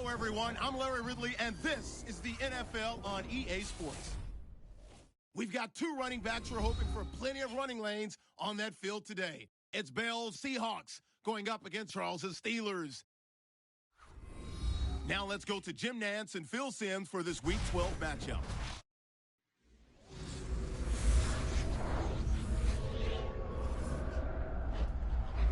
Hello, everyone. I'm Larry Ridley, and this is the NFL on EA Sports. We've got two running backs who are hoping for plenty of running lanes on that field today. It's Bell's Seahawks going up against Charles's Steelers. Now let's go to Jim Nantz and Phil Simms for this Week 12 matchup.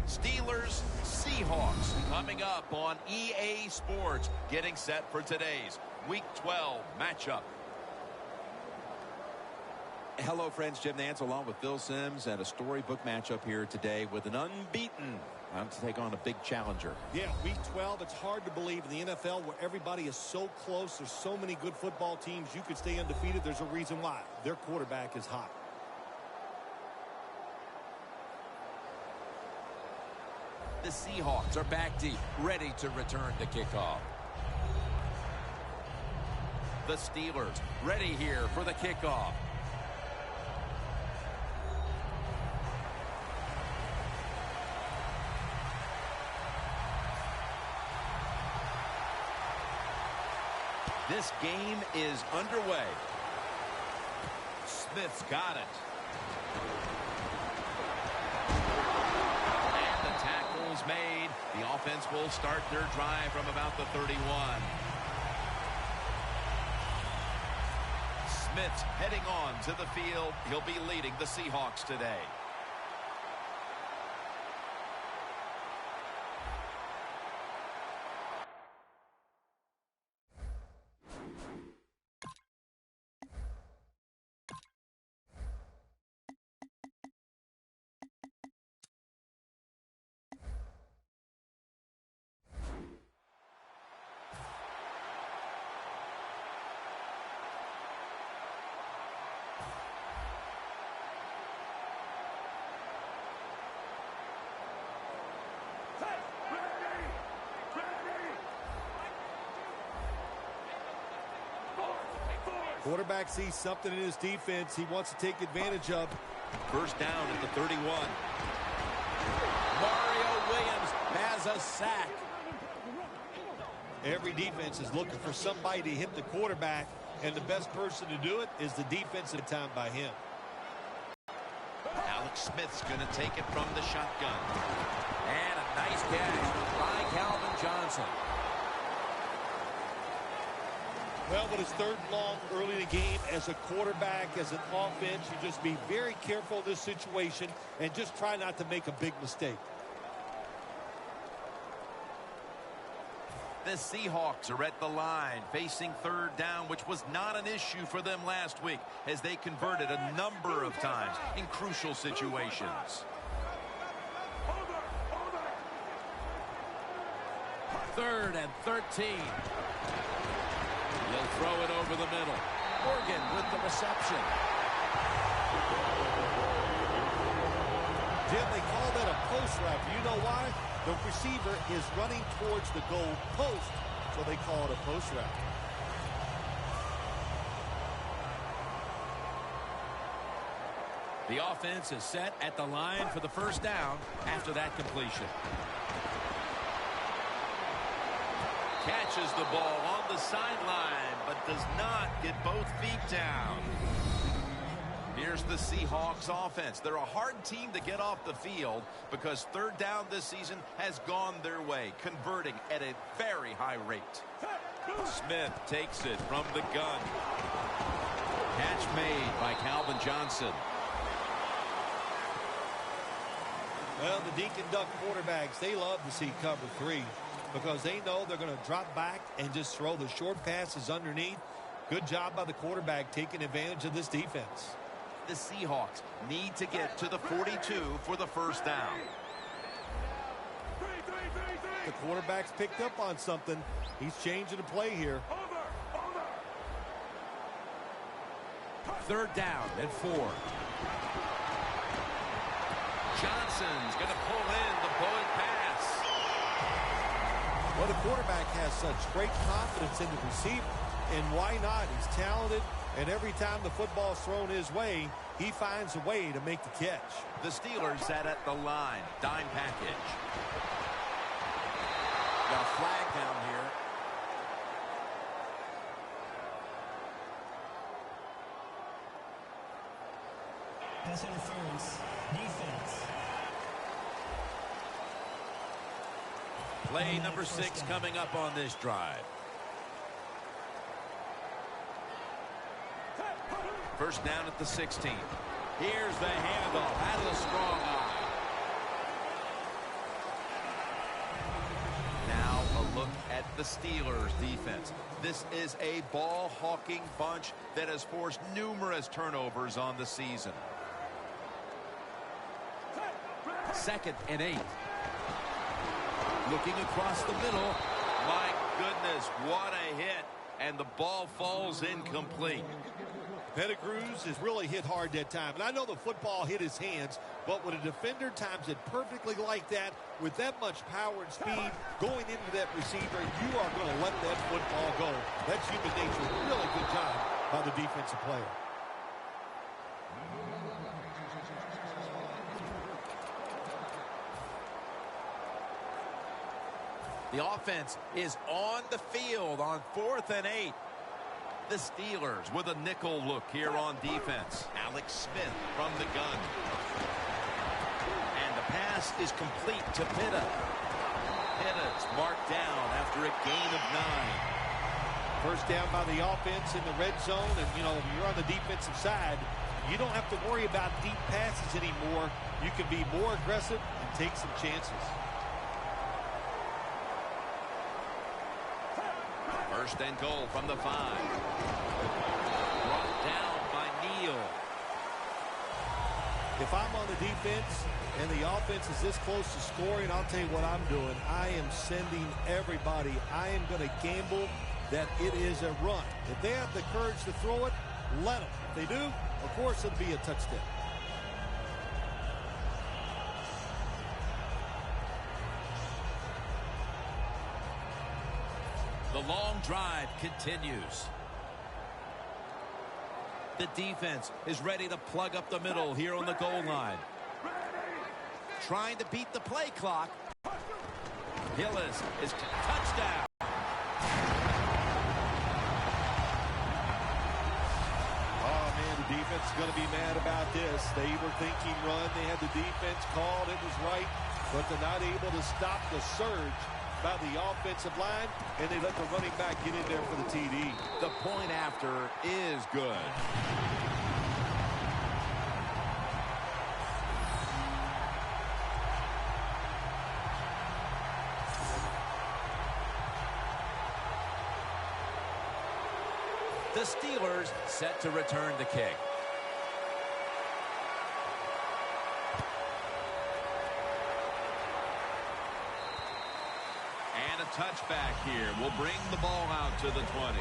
Steelers, Seahawks coming up on EA Sports, getting set for today's Week 12 matchup. Hello, friends. Jim Nantz along with Phil Simms and a storybook matchup here today with an unbeaten to take on a big challenger. Yeah, Week 12, it's hard to believe in the NFL where everybody is so close. There's so many good football teams. You could stay undefeated. There's a reason why. Their quarterback is hot. The Seahawks are back deep, ready to return to kickoff. The Steelers ready here for the kickoff. This game is underway. Smith's got it. Made. The offense will start their drive from about the 31. Smith's heading on to the field. He'll be leading the Seahawks today. Quarterback sees something in his defense he wants to take advantage of. First down at the 31. Mario Williams has a sack. Every defense is looking for somebody to hit the quarterback, and the best person to do it is the defensive time by him. Alex Smith's going to take it from the shotgun. And a nice catch by Calvin Johnson. Well, when it's third and long early in the game, as a quarterback, as an offense, you just be very careful in this situation and just try not to make a big mistake. The Seahawks are at the line, facing third down, which was not an issue for them last week, as they converted a number of times in crucial situations. Third and 13. He'll throw it over the middle. Morgan with the reception. Jim, they call that a post route. You know why? The receiver is running towards the goal post, so they call it a post route. The offense is set at the line for the first down after that completion. Catches the ball on the sideline, but does not get both feet down. Here's the Seahawks offense. They're a hard team to get off the field because third down this season has gone their way, converting at a very high rate. Smith takes it from the gun. Catch made by Calvin Johnson. Well, the Dink and Duck quarterbacks, they love to see cover three, because they know they're going to drop back and just throw the short passes underneath. Good job by the quarterback taking advantage of this defense. The Seahawks need to get to the 42 for the first down. The quarterback's picked up on something. He's changing the play here. Third down at 4. Johnson's going to pull in the bullet pass. Well, the quarterback has such great confidence in the receiver, and why not? He's talented, and every time the football's thrown his way, he finds a way to make the catch. The Steelers sat at the line. Dime package. Got a flag down here. Pass interference. Defense. Play number 6 coming up on this drive. First down at the 16. Here's the handoff. That is a strong eye. Now a look at the Steelers defense. This is a ball-hawking bunch that has forced numerous turnovers on the season. 2nd and 8. Looking across the middle. My goodness, what a hit. And the ball falls incomplete. Pettigrews has really hit hard that time. And I know the football hit his hands, but when a defender times it perfectly like that, with that much power and speed going into that receiver, you are going to let that football go. That's human nature. Really good job by the defensive player. The offense is on the field on 4th and 8. The Steelers with a nickel look here on defense. Alex Smith from the gun. And the pass is complete to Pitta. Pitta's marked down after a gain of 9. First down by the offense in the red zone. And, you know, if you're on the defensive side, you don't have to worry about deep passes anymore. You can be more aggressive and take some chances. First and goal from the 5. Brought down by Neal. If I'm on the defense and the offense is this close to scoring, I'll tell you what I'm doing. I am sending everybody. I am going to gamble that it is a run. If they have the courage to throw it, let them. If they do, of course it'll be a touchdown. The long drive continues. The defense is ready to plug up the middle here on the goal line. Trying to beat the play clock. Hillis is touchdown. Oh, man, the defense is going to be mad about this. They were thinking run. They had the defense called. It was right, but they're not able to stop the surge by the offensive line, and they let the running back get in there for the TD. The point after is good. The Steelers set to return the kick. Touchback here will bring the ball out to the 20.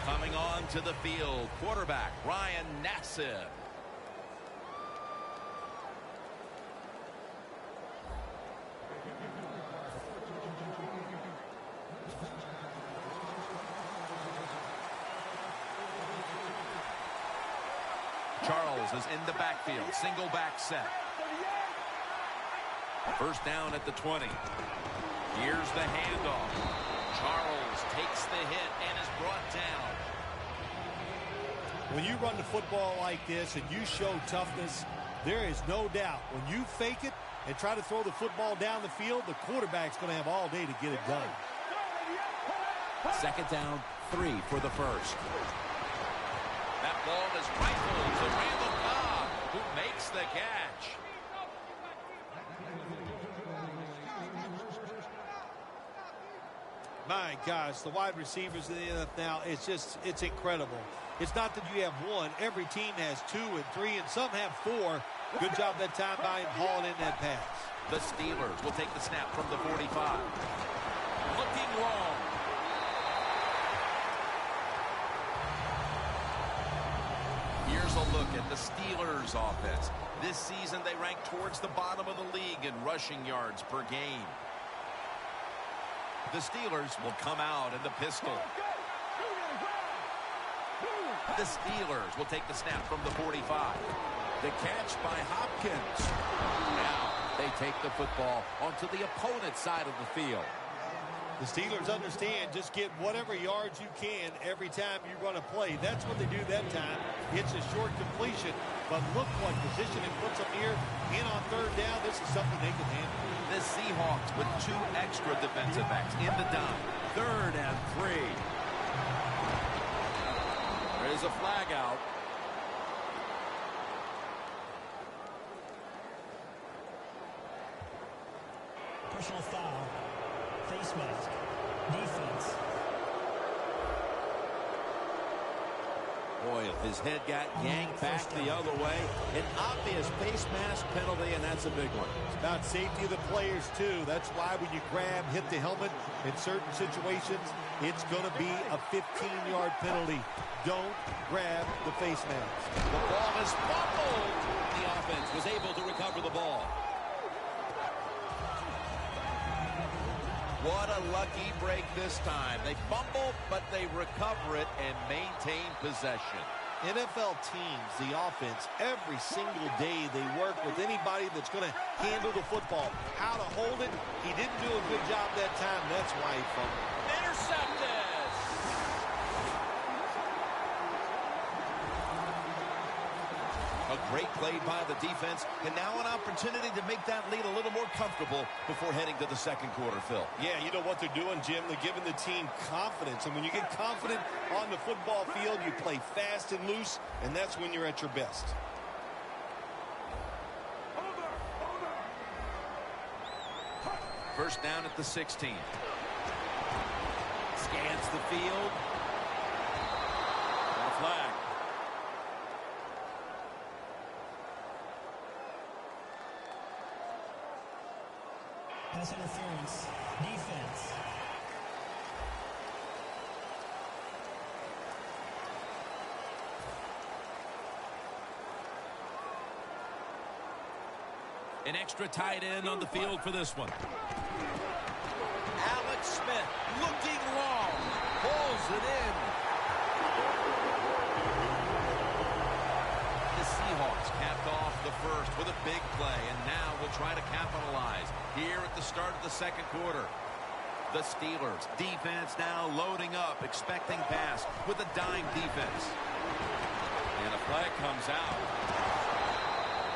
Coming on to the field, quarterback Ryan Nassib. Charles is in the backfield, single back set. First down at the 20. Here's the handoff. Charles takes the hit and is brought down. When you run the football like this and you show toughness, there is no doubt when you fake it and try to throw the football down the field, the quarterback's going to have all day to get it done. 2nd down, 3 for the first. That ball is rifled to Randall Cobb, who makes the catch. My gosh, the wide receivers in the NFL, it's incredible. It's not that you have one. Every team has 2 and 3, and some have 4. Good job that time by him hauling in that pass. The Steelers will take the snap from the 45. Looking long. Here's a look at the Steelers offense. This season they rank towards the bottom of the league in rushing yards per game. The Steelers will come out in the pistol. The Steelers will take the snap from the 45. The catch by Hopkins. Now they take the football onto the opponent's side of the field. The Steelers understand just get whatever yards you can every time you run a play. That's what they do that time. It's a short completion, but look what position it puts them here. In on third down, this is something they can handle. The Seahawks with 2 extra defensive backs in the dime. 3rd and 3. There's a flag out. Personal foul. Face mask. Defense. Boy, if his head got yanked back the other way, an obvious face mask penalty, and that's a big one. It's about safety of the players, too. That's why when you grab, hit the helmet in certain situations, it's going to be a 15-yard penalty. Don't grab the face mask. The ball is fumbled. The offense was able to recover the ball. What a lucky break this time. They fumble, but they recover it and maintain possession. NFL teams, the offense, every single day they work with anybody that's going to handle the football. How to hold it, he didn't do a good job that time. That's why he fumbled. Intercepted! A great play by the defense, and now an opportunity to make that lead a little more comfortable before heading to the second quarter, Phil. Yeah, you know what they're doing, Jim? They're giving the team confidence. And when you get confident on the football field, you play fast and loose, and that's when you're at your best. First down at the 16. Scans the field. And a flag. Pass interference. Defense. An extra tight end on the field for this one. Alex Smith looking long. Pulls it in. The Seahawks capped off the first with a big play, and now will try to capitalize here at the start of the second quarter. The Steelers defense now loading up, expecting pass with a dime defense. And a flag comes out.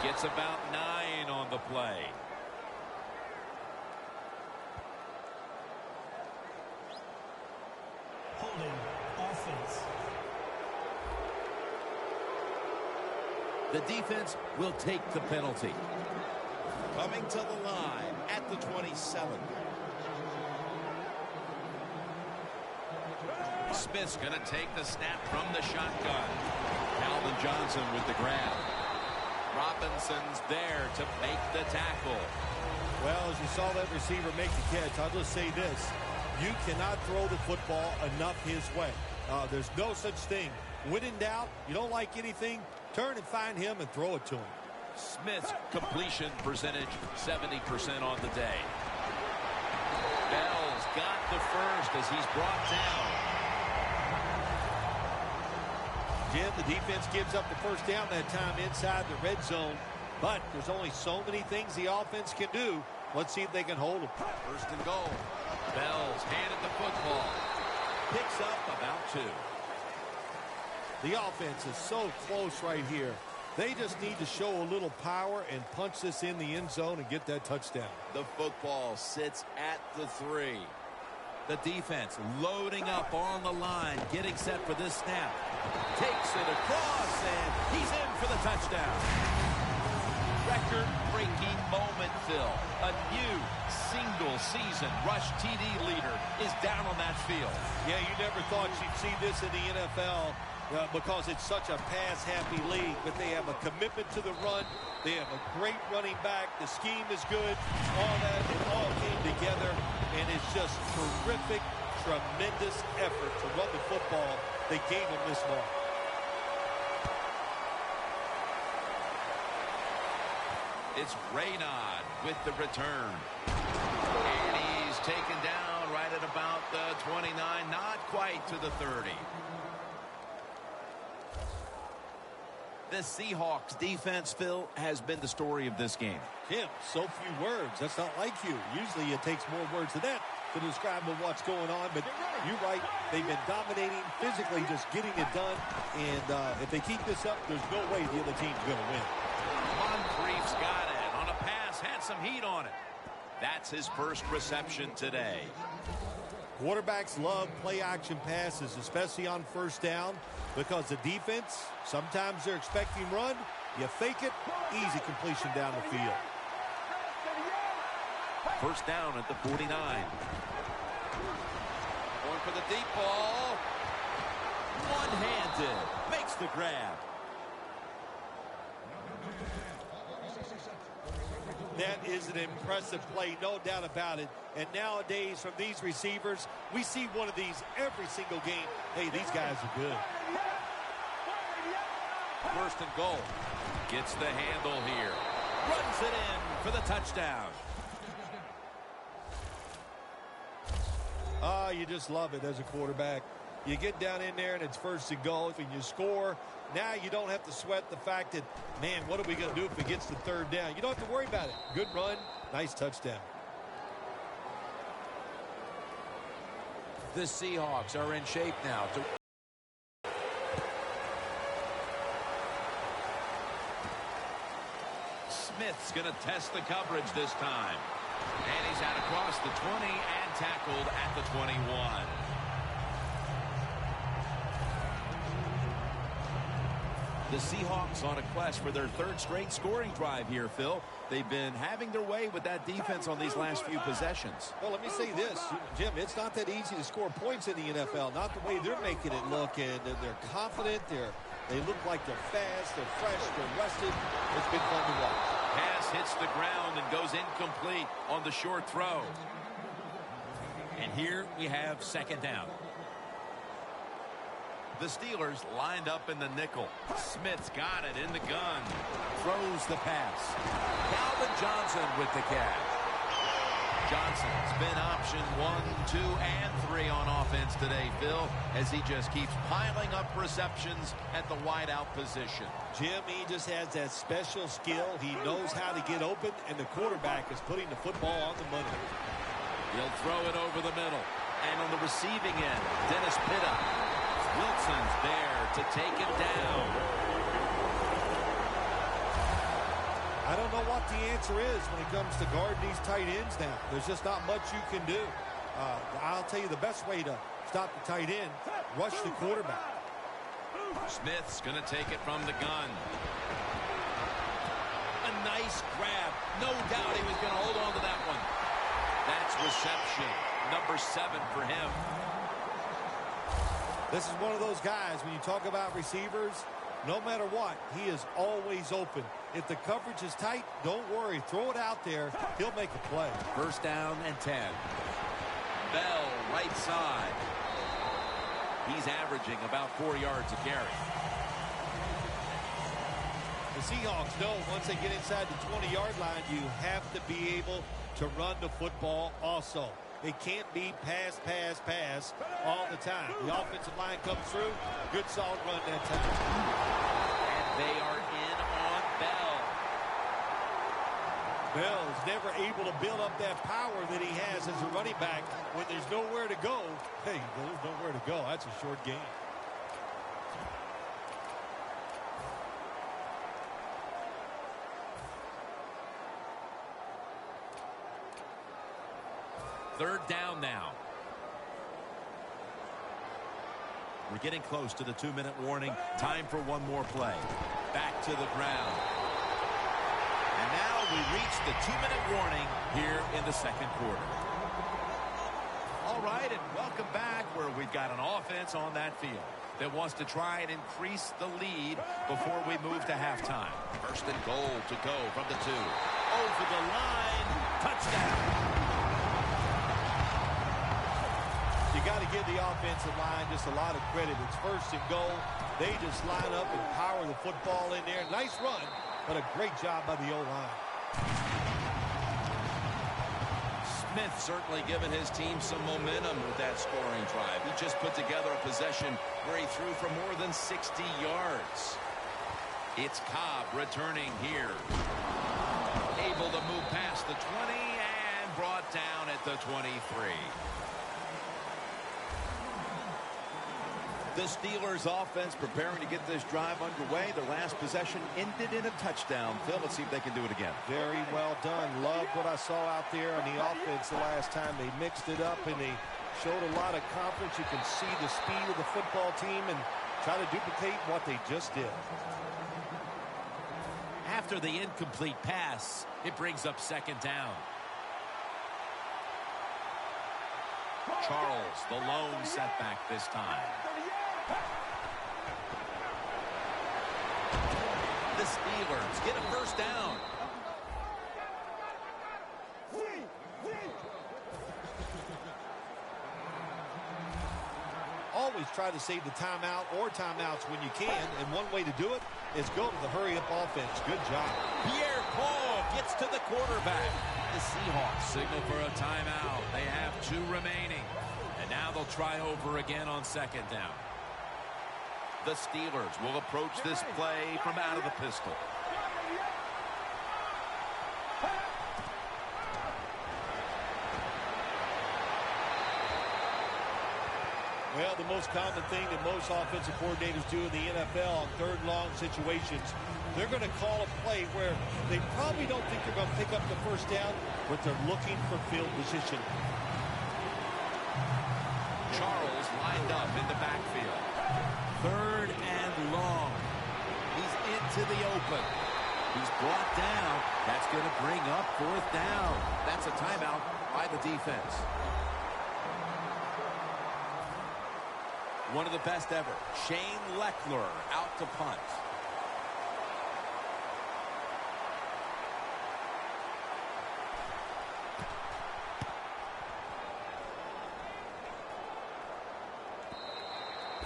Gets about 9 on the play. Holding. Offense. The defense will take the penalty. Coming to the line at the 27. Smith's going to take the snap from the shotgun. Calvin Johnson with the grab. Robinson's there to make the tackle. Well, as you saw that receiver make the catch, I'll just say this. You cannot throw the football enough his way. There's no such thing. When in doubt, you don't like anything, turn and find him and throw it to him. Smith's completion percentage 70% on the day. Bell's got the first as he's brought down. Jim, the defense gives up the first down that time inside the red zone, but there's only so many things the offense can do. Let's see if they can hold them. First and goal. Bell's handed the football. Picks up about 2. The offense is so close right here. They just need to show a little power and punch this in the end zone and get that touchdown. The football sits at the 3. The defense loading up on the line, getting set for this snap. Takes it across, and he's in for the touchdown. Record-breaking moment, Phil. A new single-season rush TD leader is down on that field. Yeah, you never thought you'd see this in the NFL because it's such a pass-happy league, but they have a commitment to the run. They have a great running back. The scheme is good. All that, it all came together, and it's just terrific, tremendous effort to run the football. They gave him this one. It's Raynaud with the return. And he's taken down right at about the 29, not quite to the 30. The Seahawks defense, Phil, has been the story of this game. Jim, so few words. That's not like you. Usually it takes more words than that to describe what's going on. But you're right. They've been dominating, physically just getting it done. And if they keep this up, there's no way the other team's going to win. Moncrief's got it. On a pass, had some heat on it. That's his first reception today. Quarterbacks love play-action passes, especially on first down, because the defense, sometimes they're expecting run. You fake it, easy completion down the field. First down at the 49. Going for the deep ball. One-handed. Makes the grab. That is an impressive play, no doubt about it. And nowadays, from these receivers, we see one of these every single game. Hey, these guys are good. First and goal. Gets the handle here. Runs it in for the touchdown. You just love it as a quarterback. You get down in there and it's first and goal and you score. Now you don't have to sweat the fact that, man, what are we going to do if it gets to third down? You don't have to worry about it. Good run, nice touchdown. The Seahawks are in shape now. Smith's going to test the coverage this time. And he's out across the 20 and tackled at the 21. The Seahawks on a quest for their third straight scoring drive here, Phil. They've been having their way with that defense on these last few possessions. Well, let me say this, Jim, it's not that easy to score points in the NFL, not the way they're making it look, and they're confident, they look like they're fast, they're fresh, they're rested. It's been fun to watch. Pass hits the ground and goes incomplete on the short throw. And here we have second down. The Steelers lined up in the nickel. Smith's got it in the gun. Throws the pass. Calvin Johnson with the catch. Johnson's been option 1, 2, and 3 on offense today, Phil, as he just keeps piling up receptions at the wideout position. Jim, he just has that special skill. He knows how to get open, and the quarterback is putting the football on the money. He'll throw it over the middle. And on the receiving end, Dennis Pitta. Wilson's there to take him down. I don't know what the answer is when it comes to guarding these tight ends now. There's just not much you can do. I'll tell you the best way to stop the tight end, rush the quarterback. Smith's going to take it from the gun. A nice grab. No doubt he was going to hold on to that one. That's reception. Number 7 for him. This is one of those guys, when you talk about receivers, no matter what, he is always open. If the coverage is tight, don't worry. Throw it out there. He'll make a play. First down and 10. Bell, right side. He's averaging about 4 yards a carry. The Seahawks know once they get inside the 20-yard line, you have to be able to run the football also. It can't be pass, pass, pass all the time. The offensive line comes through. Good, solid run that time. And they are in on Bell. Bell is never able to build up that power that he has as a running back. When there's nowhere to go, hey, there's nowhere to go. That's a short game. Third down now. We're getting close to the 2-minute warning. Time for one more play. Back to the ground. And now we reach the 2-minute warning here in the second quarter. All right, and welcome back where we've got an offense on that field that wants to try and increase the lead before we move to halftime. First and goal to go from the 2. Over the line. Touchdown. You got to give the offensive line just a lot of credit. It's first and goal. They just line up and power the football in there. Nice run, but a great job by the O-line. Smith certainly given his team some momentum with that scoring drive. He just put together a possession where he threw for more than 60 yards. It's Cobb returning here. Able to move past the 20 and brought down at the 23. The Steelers offense preparing to get this drive underway. Their last possession ended in a touchdown. Phil, let's see if they can do it again. Very well done. Loved what I saw out there on the offense the last time. They mixed it up and they showed a lot of confidence. You can see the speed of the football team and try to duplicate what they just did. After the incomplete pass, it brings up second down. Charles, the lone setback this time. The Steelers get a first down. Always try to save the timeout or timeouts when you can, and one way to do it is go to the hurry-up offense. Good job. Pierre-Paul gets to the quarterback. The Seahawks signal for a timeout. They have 2 remaining. And now they'll try over again on second down. The Steelers will approach this play from out of the pistol. Well, the most common thing that most offensive coordinators do in the NFL on third long situations, they're going to call a play where they probably don't think they're going to pick up the first down, but they're looking for field position. Charles lined up in the backfield. 3rd and long. He's into the open. He's brought down. That's going to bring up 4th down. That's a timeout by the defense. One of the best ever, Shane Leckler out to punt.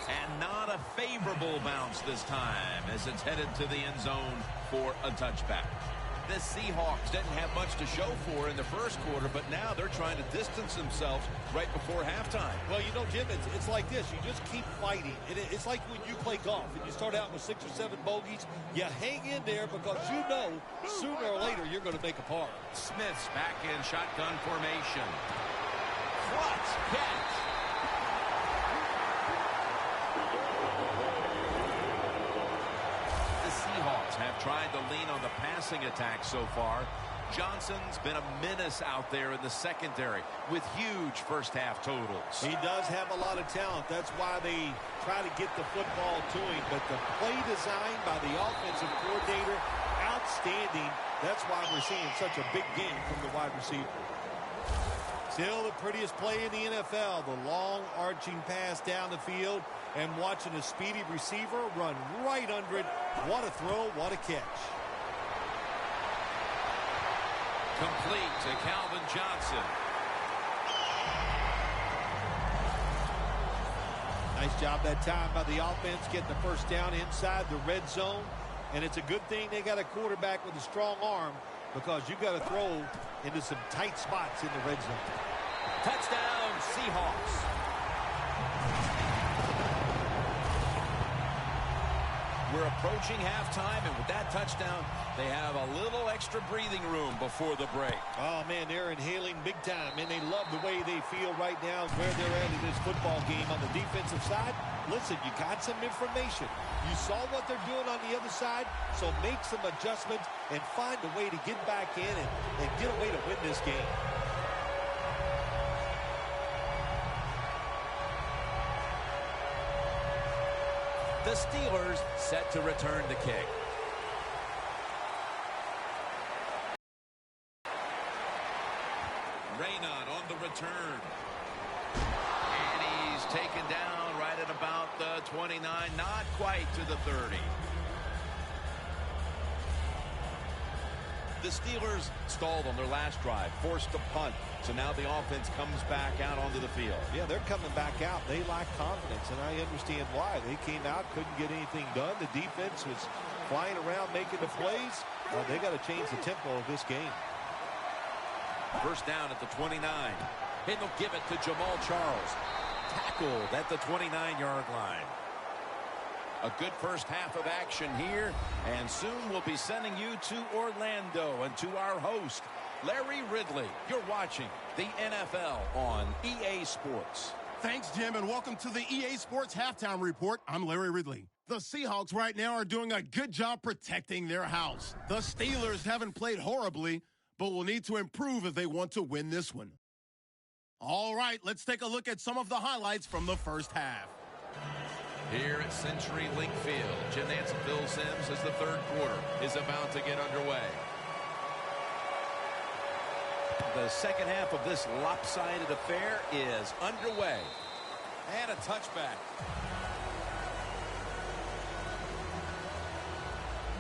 And not a favorable bounce this time as it's headed to the end zone for a touchback. The Seahawks didn't have much to show for in the first quarter, but now they're trying to distance themselves right before halftime. Well, you know, Jim, it's like this. You just keep fighting. It's like when you play golf and you start out with 6 or 7 bogeys. You hang in there because you know sooner or later you're going to make a par. Smith's back in shotgun formation. Clutch catch. Seahawks have tried to lean on the passing attack so far. Johnson's been a menace out there in the secondary with huge first-half totals. He does have a lot of talent. That's why they try to get the football to him. But the play design by the offensive coordinator, outstanding. That's why we're seeing such a big game from the wide receiver. Still the prettiest play in the NFL, the long arching pass down the field and watching a speedy receiver run right under it. What a throw, what a catch. Complete to Calvin Johnson. Nice job that time by the offense getting the first down inside the red zone. And it's a good thing they got a quarterback with a strong arm because you got to throw into some tight spots in the red zone. Touchdown, Seahawks. We're approaching halftime, and with that touchdown, they have a little extra breathing room before the break. Oh, man, they're inhaling big time, and they love the way they feel right now where they're at in this football game. On the defensive side, listen, you got some information. You saw what they're doing on the other side, so make some adjustments and find a way to get back in and get a way to win this game. The Steelers set to return the kick. Raynard on the return. And he's taken down right at about the 29, not quite to the 30. The Steelers stalled on their last drive, forced to punt. So now the offense comes back out onto the field. Yeah, they're coming back out. They lack confidence, and I understand why. They came out, couldn't get anything done. The defense was flying around making the plays. They got to change the tempo of this game. First down at the 29. And they'll give it to Jamal Charles. Tackled at the 29-yard line. A good first half of action here, and soon we'll be sending you to Orlando and to our host, Larry Ridley. You're watching the NFL on EA Sports. Thanks, Jim, and welcome to the EA Sports Halftime Report. I'm Larry Ridley. The Seahawks right now are doing a good job protecting their house. The Steelers haven't played horribly, but will need to improve if they want to win this one. All right, let's take a look at some of the highlights from the first half. Here at CenturyLink Field, Jim Nantz and Phil Simms as the third quarter is about to get underway. The second half of this lopsided affair is underway. And a touchback.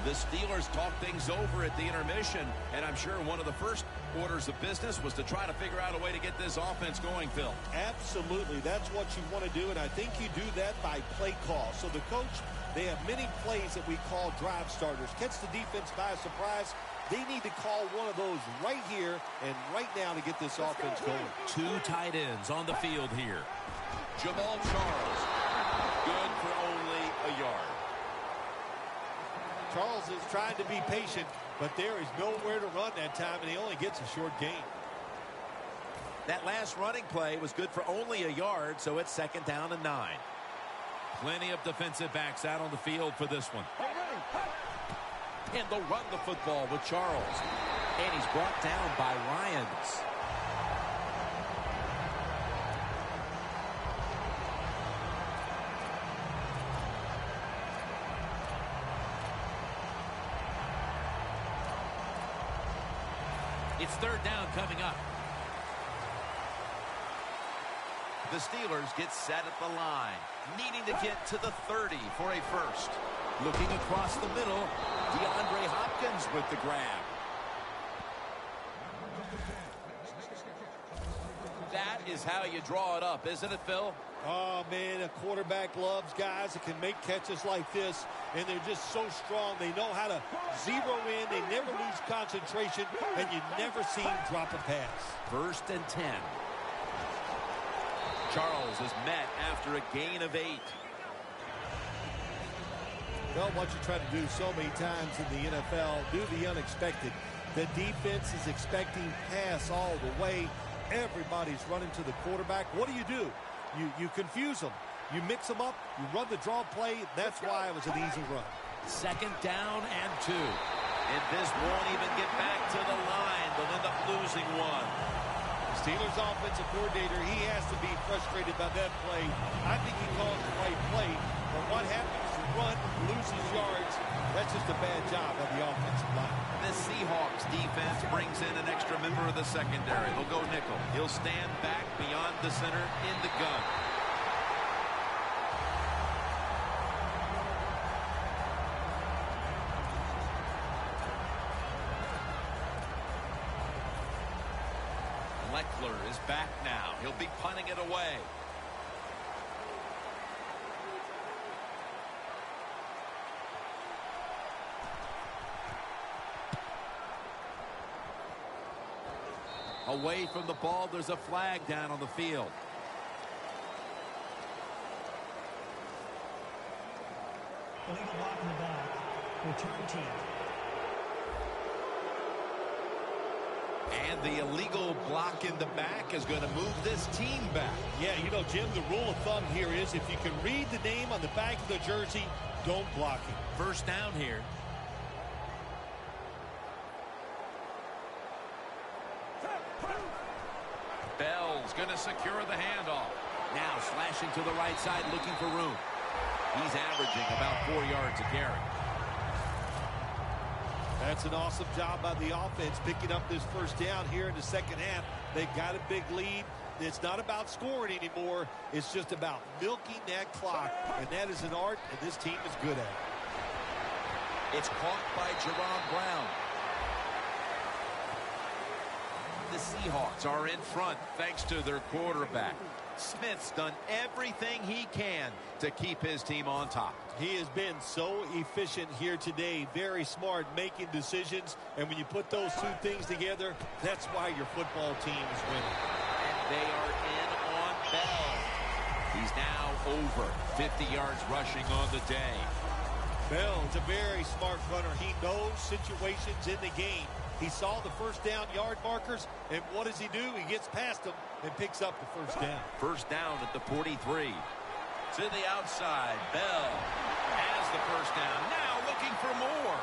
The Steelers talked things over at the intermission, and I'm sure one of the first orders of business was to try to figure out a way to get this offense going, Phil. Absolutely. That's what you want to do, and I think you do that by play call. So the coach, they have many plays that we call drive starters. Catch the defense by surprise. They need to call one of those right here and right now to get this offense going. Two tight ends on the field here. Jamal Charles, good for only a yard. Charles is trying to be patient, but there is nowhere to run that time, and he only gets a short gain. That last running play was good for only a yard, so it's 2nd down and 9. Plenty of defensive backs out on the field for this one. And they'll run the football with Charles. And he's brought down by Ryans. It's 3rd down coming up. The Steelers get set at the line, needing to get to the 30 for a first. Looking across the middle, DeAndre Hopkins with the grab. That is how you draw it up, isn't it, Phil? Oh, man, a quarterback loves guys that can make catches like this, and they're just so strong. They know how to zero in. They never lose concentration, and you never see them drop a pass. 1st and 10. Charles is met after a gain of 8. Well, what you try to do so many times in the NFL, do the unexpected. The defense is expecting pass all the way. Everybody's running to the quarterback. What do? You confuse them. You mix them up. You run the draw play. That's why it was an easy run. 2nd down and 2. And this won't even get back to the line. They'll end up losing one. Steelers offensive coordinator, he has to be frustrated by that play. I think he calls the right play. But what happens, you run, loses yards. That's just a bad job of the offensive line. The Seahawks defense brings in an extra member of the secondary. They'll go nickel. He'll stand back beyond the center in the gun. Leckler is back now. He'll be punting it away. Away from the ball, there's a flag down on the field. Illegal block in the back. Return team. And the illegal block in the back is going to move this team back. Yeah, you know, Jim, the rule of thumb here is if you can read the name on the back of the jersey, don't block it. 1st down here. Bell's going to secure the handoff. Now slashing to the right side, looking for room. He's averaging about 4 yards a carry. That's an awesome job by the offense, picking up this 1st down here in the 2nd half. They've got a big lead. It's not about scoring anymore. It's just about milking that clock, and that is an art, and this team is good at it. It's caught by Jerron Brown. The Seahawks are in front thanks to their quarterback. Smith's done everything he can to keep his team on top. He has been so efficient here today, very smart, making decisions, and when you put those two things together, that's why your football team is winning. And they are in on Bell. He's now over 50 yards rushing on the day. Bell's a very smart runner. He knows situations in the game. He saw the first down yard markers, and what does he do? He gets past them and picks up the first down. First down at the 43. To the outside, Bell has the first down. Now looking for more.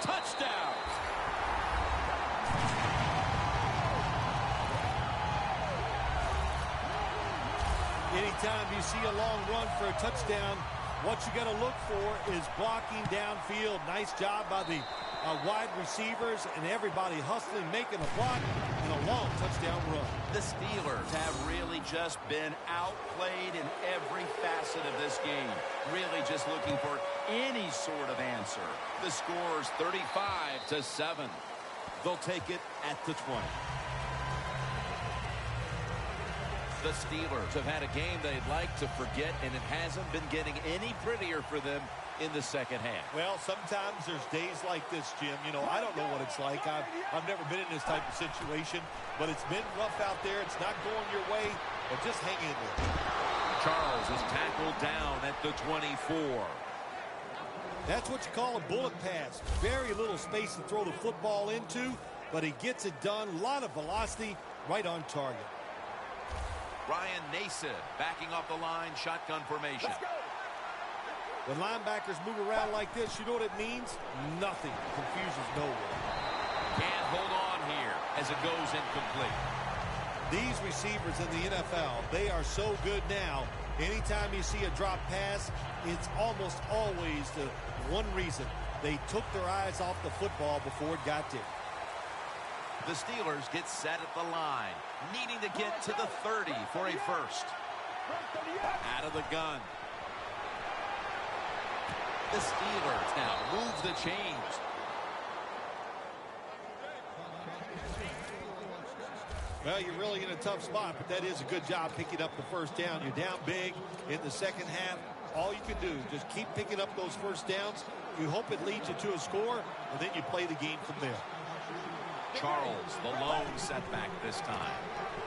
Touchdown. Anytime you see a long run for a touchdown, what you got to look for is blocking downfield. Nice job by the wide receivers and everybody hustling, making a block, and a long touchdown run. The Steelers have really just been outplayed in every facet of this game. Really just looking for any sort of answer. The score's 35-7. They'll take it at the 20. The Steelers have had a game they'd like to forget, and it hasn't been getting any prettier for them in the second half. Well, sometimes there's days like this, Jim. You know, I don't know what it's like. I've never been in this type of situation, but it's been rough out there. It's not going your way, but just hang in there. Charles is tackled down at the 24. That's what you call a bullet pass. Very little space to throw the football into, but he gets it done. A lot of velocity, right on target. Ryan Nason backing off the line, shotgun formation. When linebackers move around like this, you know what it means? Nothing. Confusion's nowhere. Can't hold on here as it goes incomplete. These receivers in the NFL, they are so good now. Anytime you see a drop pass, it's almost always the one reason. They took their eyes off the football before it got there. The Steelers get set at the line, needing to get to the 30 for a first. Out of the gun. The Steelers now move the chains. Well, you're really in a tough spot, but that is a good job picking up the first down. You're down big in the second half. All you can do is just keep picking up those first downs. You hope it leads you to a score, and then you play the game from there. Charles, the lone setback this time.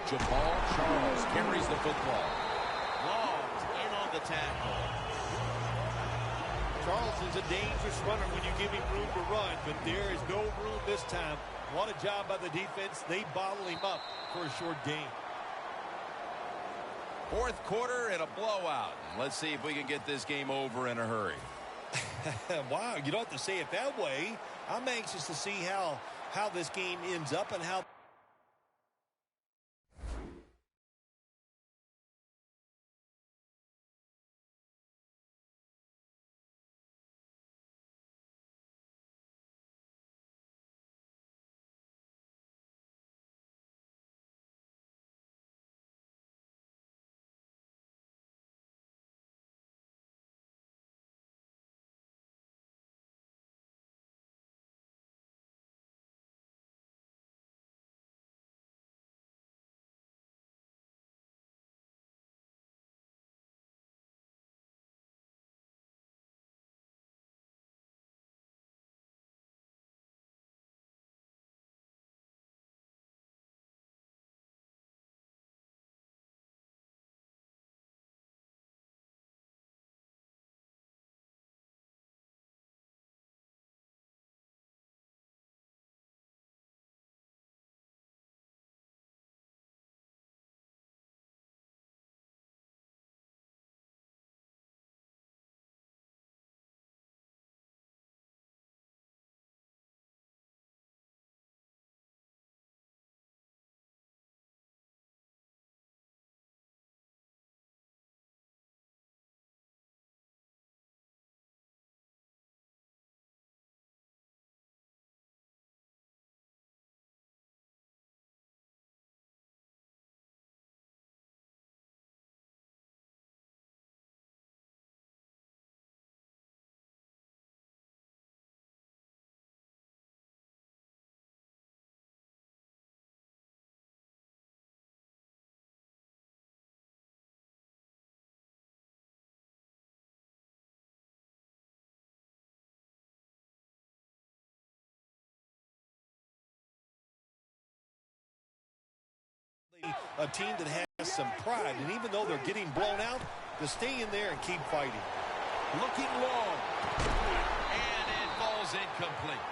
Jamal Charles carries the football. Logged in on the tackle. Charles is a dangerous runner when you give him room to run, but there is no room this time. What a job by the defense. They bottle him up for a short gain. Fourth quarter and a blowout. Let's see if we can get this game over in a hurry. Wow, you don't have to say it that way. I'm anxious to see how this game ends up and how a team that has some pride, and even though they're getting blown out, to stay in there and keep fighting. Looking long. And it falls incomplete.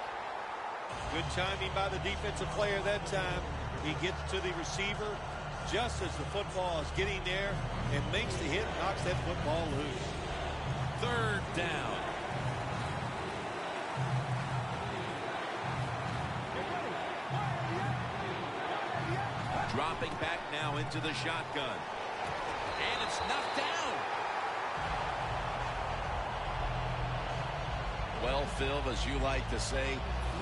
Good timing by the defensive player that time. He gets to the receiver just as the football is getting there and makes the hit, knocks that football loose. Third down. Dropping back now into the shotgun. And it's knocked down. Well, Phil, as you like to say,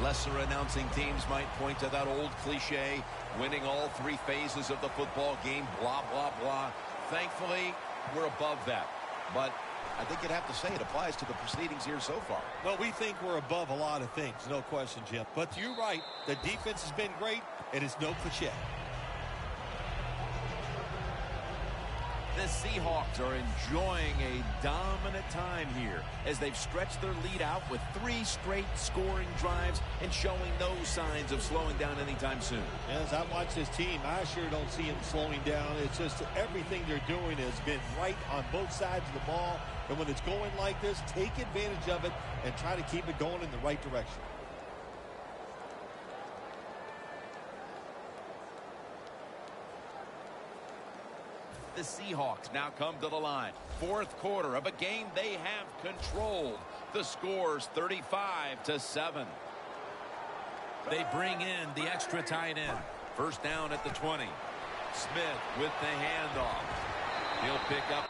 lesser announcing teams might point to that old cliche, winning all three phases of the football game, blah, blah, blah. Thankfully, we're above that. But I think you'd have to say it applies to the proceedings here so far. Well, we think we're above a lot of things, no question, Jim. But you're right. The defense has been great, and it's no cliche. The Seahawks are enjoying a dominant time here as they've stretched their lead out with 3 straight scoring drives and showing no signs of slowing down anytime soon. As I watch this team, I sure don't see them slowing down. It's just everything they're doing has been right on both sides of the ball. And when it's going like this, take advantage of it and try to keep it going in the right direction. The Seahawks now come to the line. Fourth quarter of a game they have controlled. The score's 35-7. They bring in the extra tight end. First down at the 20. Smith with the handoff. He'll pick up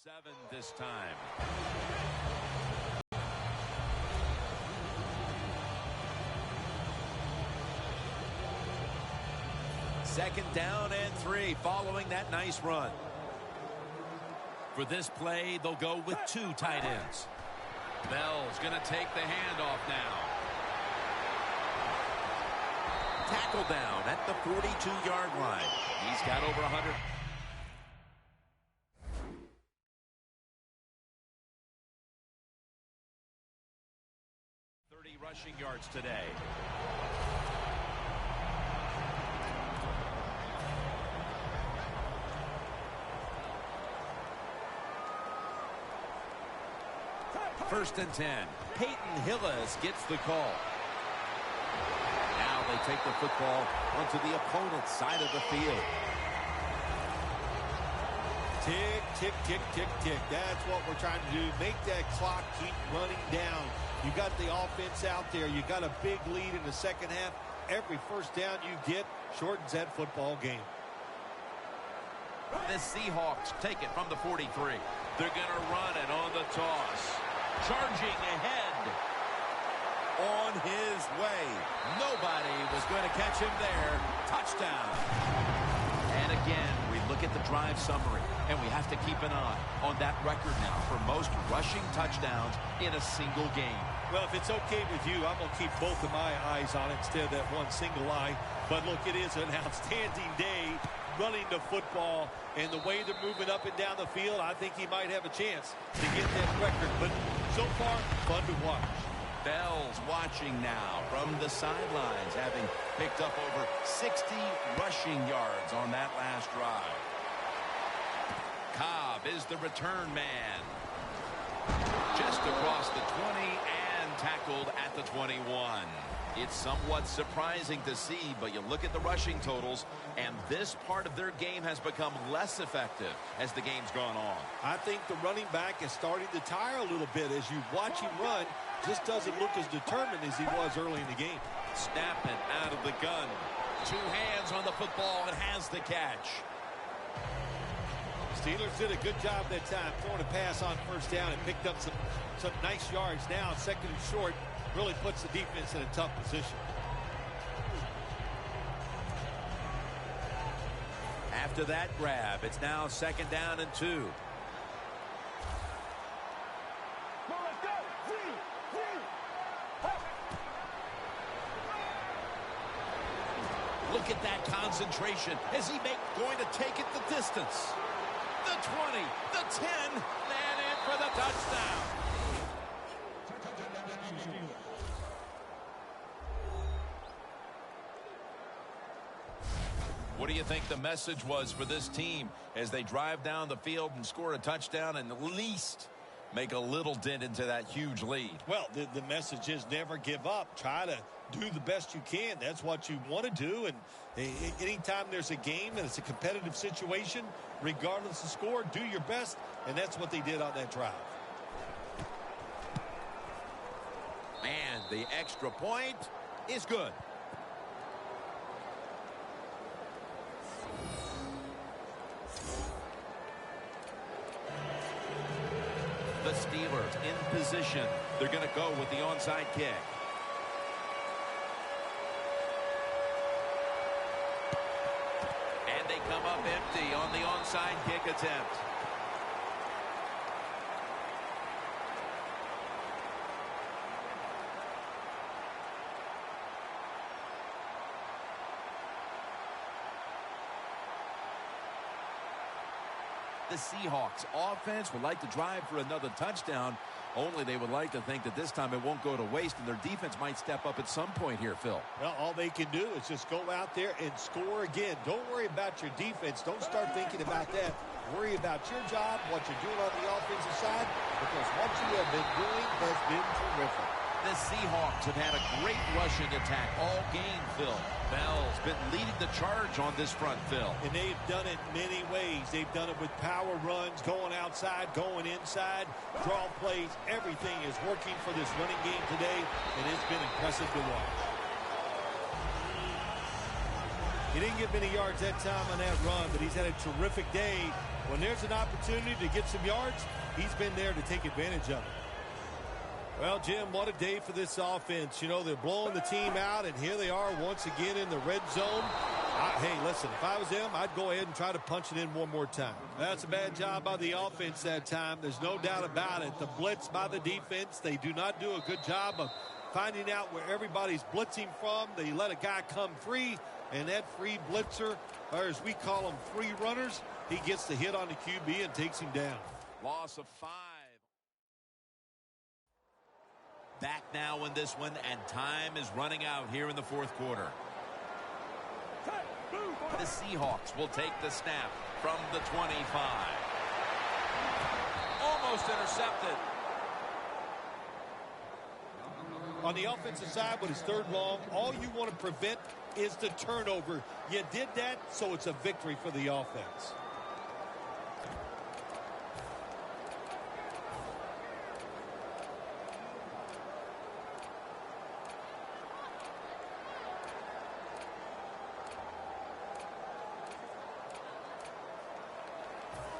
7 this time. Second down and 3 following that nice run. For this play, they'll go with 2 tight ends. Bell's going to take the handoff now. Tackle down at the 42-yard line. He's got over 100. 30 rushing yards today. First and 10. Peyton Hillis gets the call. Now they take the football onto the opponent's side of the field. Tick, tick, tick, tick, tick. That's what we're trying to do. Make that clock keep running down. You got the offense out there. You got a big lead in the second half. Every first down you get shortens that football game. The Seahawks take it from the 43. They're going to run it on the toss. Charging ahead. On his way. Nobody was going to catch him there. Touchdown. And again, we look at the drive summary, and we have to keep an eye on that record now for most rushing touchdowns in a single game. Well, if it's okay with you, I'm going to keep both of my eyes on it instead of that one single eye. But look, it is an outstanding day running the football, and the way they're moving up and down the field, I think he might have a chance to get that record. But so far, fun to watch. Bell's watching now from the sidelines, having picked up over 60 rushing yards on that last drive. Cobb is the return man. Just across the 20 and tackled at the 21. It's somewhat surprising to see, but you look at the rushing totals, and this part of their game has become less effective as the game's gone on. I think the running back is starting to tire a little bit. As you watch him run, just doesn't look as determined as he was early in the game. Snapping out of the gun. 2 hands on the football and has the catch. Steelers did a good job that time throwing a pass on first down and picked up some nice yards. Now second and short really puts the defense in a tough position. After that grab, it's now second down and 2. Look at that concentration. Is he going to take it the distance? The 20, the 10, and in for the touchdown. What do you think the message was for this team as they drive down the field and score a touchdown and at least make a little dent into that huge lead? Well, the message is never give up. Try to do the best you can. That's what you want to do. And anytime there's a game and it's a competitive situation, regardless of score, do your best. And that's what they did on that drive. And the extra point is good. The Steelers in position. They're going to go with the onside kick. And they come up empty on the onside kick attempt. The Seahawks offense would like to drive for another touchdown, only they would like to think that this time it won't go to waste and their defense might step up at some point here, Phil. Well, all they can do is just go out there and score again. Don't worry about your defense. Don't start thinking about that. Worry about your job, what you're doing on the offensive side, because what you have been doing has been terrific. The Seahawks have had a great rushing attack all game, Phil. Bell's been leading the charge on this front, Phil. And they've done it many ways. They've done it with power runs, going outside, going inside, draw plays. Everything is working for this running game today, and it's been impressive to watch. He didn't get many yards that time on that run, but he's had a terrific day. When there's an opportunity to get some yards, he's been there to take advantage of it. Well, Jim, what a day for this offense. You know, they're blowing the team out, and here they are once again in the red zone. Hey, listen, if I was them, I'd go ahead and try to punch it in one more time. That's a bad job by the offense that time. There's no doubt about it. The blitz by the defense, they do not do a good job of finding out where everybody's blitzing from. They let a guy come free, and that free blitzer, or as we call them, free runners, he gets the hit on the QB and takes him down. Loss of 5. Back now in this one, and time is running out here in the fourth quarter. The Seahawks will take the snap from the 25. Almost intercepted. On the offensive side, with his third long, all you want to prevent is the turnover. You did that, so it's a victory for the offense.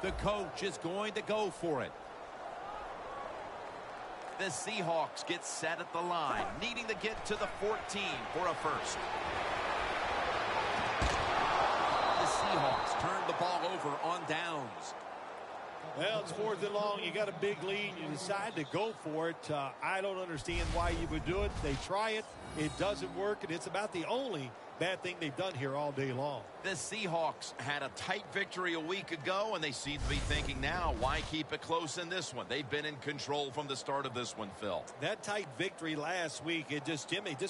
The coach is going to go for it. The Seahawks get set at the line, needing to get to the 14 for a first. The Seahawks turn the ball over on downs. Well, it's 4th and long. You got a big lead. You decide to go for it. I don't understand why you would do it. They try it. It doesn't work, and it's about the only bad thing they've done here all day long. The Seahawks had a tight victory a week ago, and they seem to be thinking now, why keep it close in this one? They've been in control from the start of this one, Phil. That tight victory last week, it just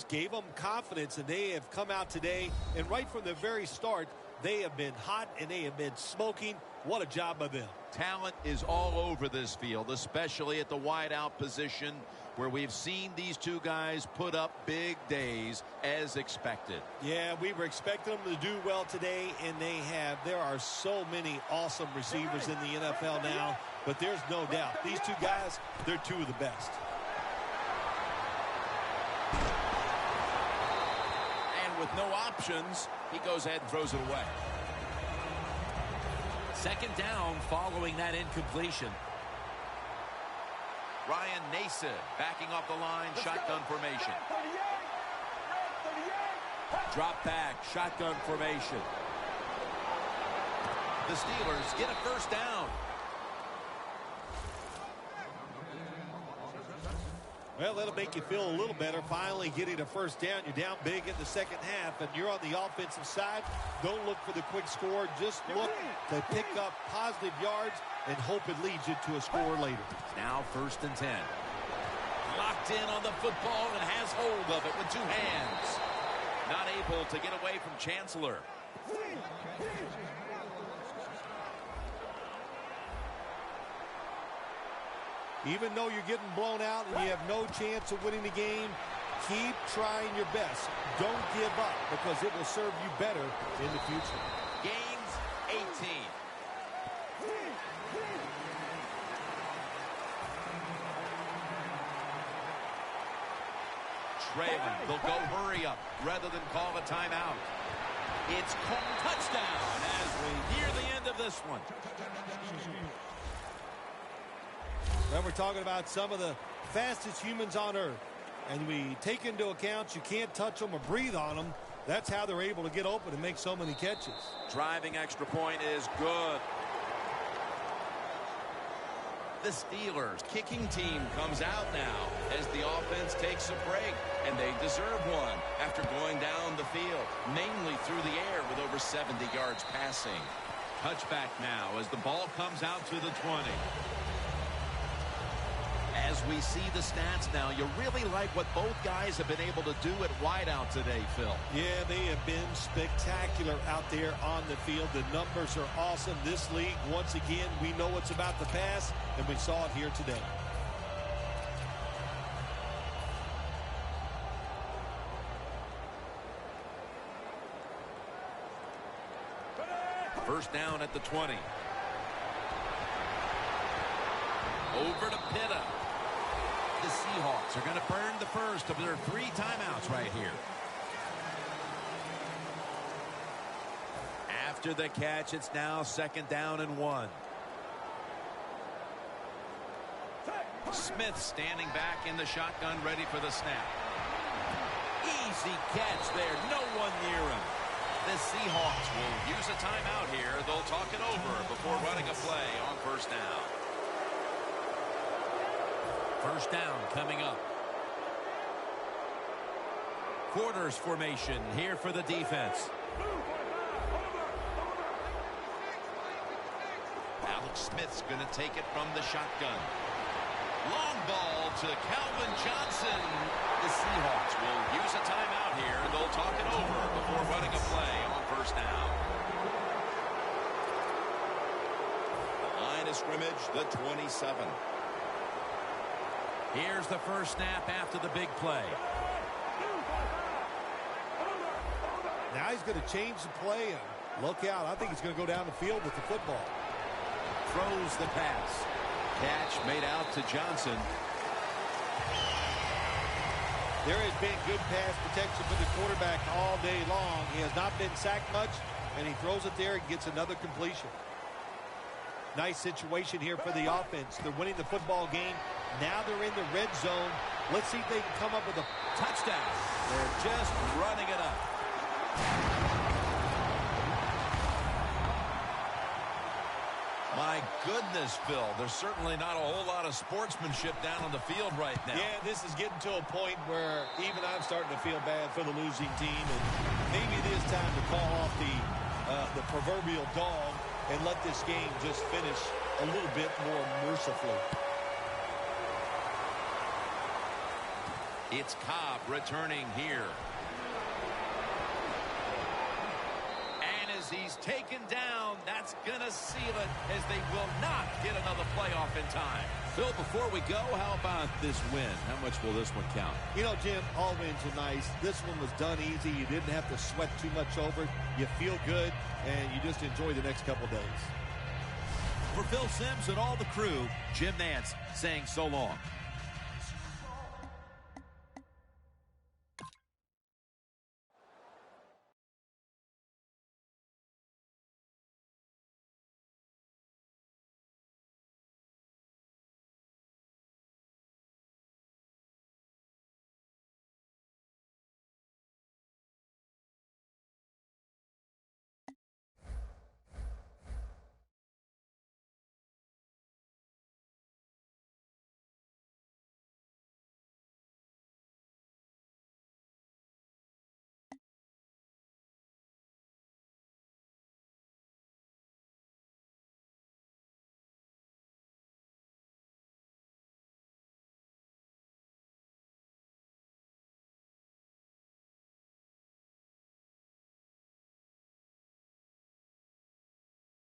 gave them confidence, and they have come out today, and right from the very start, they have been hot, and they have been smoking. What a job by them. Talent is all over this field, especially at the wideout position, where we've seen these two guys put up big days as expected. Yeah, we were expecting them to do well today, and they have. There are so many awesome receivers in the NFL now, but there's no doubt. These two guys, they're two of the best. And with no options, he goes ahead and throws it away. Second down following that incompletion. Ryan Nason backing off the line, shotgun formation. Drop back, shotgun formation. The Steelers get a first down. Well, that'll make you feel a little better. Finally getting a first down. You're down big in the second half, and you're on the offensive side. Don't look for the quick score. Just look to pick up positive yards and hope it leads you to a score later. Now 1st and 10. Locked in on the football and has hold of it with 2 hands. Not able to get away from Chancellor. Even though you're getting blown out and you have no chance of winning the game, keep trying your best. Don't give up, because it will serve you better in the future. Gains 18. Trailing. They'll go hurry up rather than call a timeout. It's called touchdown as we near the end of this one. Well, we're talking about some of the fastest humans on earth. And we take into account you can't touch them or breathe on them. That's how they're able to get open and make so many catches. Driving extra point is good. The Steelers kicking team comes out now as the offense takes a break, and they deserve one after going down the field, mainly through the air with over 70 yards passing. Touchback now as the ball comes out to the 20. As we see the stats now, you really like what both guys have been able to do at wideout today, Phil. Yeah, they have been spectacular out there on the field. The numbers are awesome. This league, once again, we know it's about the pass, and we saw it here today. First down at the 20. Over to Pitta. The Seahawks are going to burn the first of their 3 timeouts right here. After the catch, it's now 2nd down and 1. Smith standing back in the shotgun, ready for the snap. Easy catch there. No one near him. The Seahawks will use a timeout here. They'll talk it over before running a play on 1st down. 1st down coming up. Quarters formation here for the defense. Alex Smith's going to take it from the shotgun. Long ball to Calvin Johnson. The Seahawks will use a timeout here. They'll talk it over before running a play on 1st down. The line of scrimmage, the 27. Here's the first snap after the big play. Now he's going to change the play, and look out. I think he's going to go down the field with the football. Throws the pass. Catch made out to Johnson. There has been good pass protection for the quarterback all day long. He has not been sacked much, and he throws it there and gets another completion. Nice situation here for the offense. They're winning the football game. Now they're in the red zone. Let's see if they can come up with a Touchdown. They're just running it up. My goodness, Phil, there's certainly not a whole lot of sportsmanship down on the field right now. Yeah, this is getting to a point where even I'm starting to feel bad for the losing team, and maybe it is time to call off the proverbial dog and let this game just finish a little bit more mercifully. It's Cobb returning here. And as he's taken down, that's going to seal it, as they will not get another playoff in time. Phil, before we go, how about this win? How much will this one count? You know, Jim, all wins are nice. This one was done easy. You didn't have to sweat too much over it. You feel good, and you just enjoy the next couple days. For Phil Simms and all the crew, Jim Nantz saying so long.